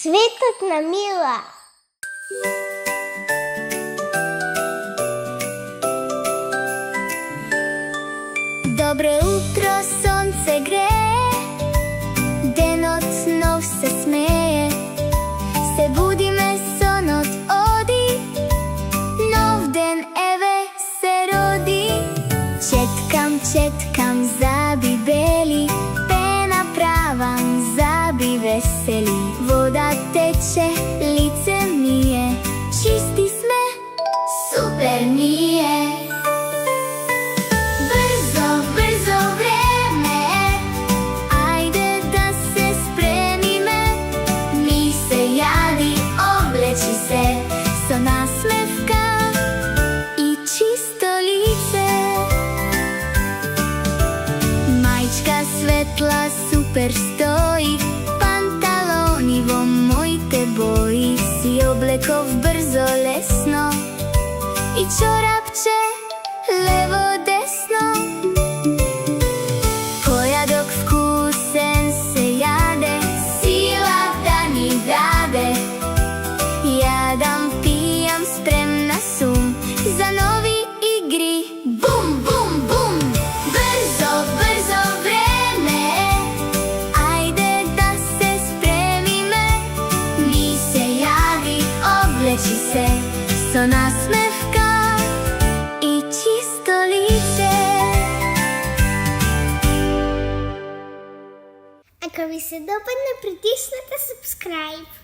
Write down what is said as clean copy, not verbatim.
Светот на Мила. Добро утро, сонце грее, денот нов се смее. Се будиме, сонот оди, нов ден еве се роди. Четкам, четкам, заби бели, пена правам, заби весели. Вода тече, лице мие, чисти сме, супер ние. Со насмевка и чисто лице. Мајчка светла супер стои, панталони во моите бои. Си облеков брзо лесно и чорапче лево десно. Појадок вкусен се јаде, сила да ни даде. Јадам, пијам, спремна сум за нови игри. Бум, бум, бум! Брзо, брзо време е, ајде да се спремиме. Ни се јави, облечи се, со насмевка и чисто лице. Ако ви се допадне, притиснете subscribe.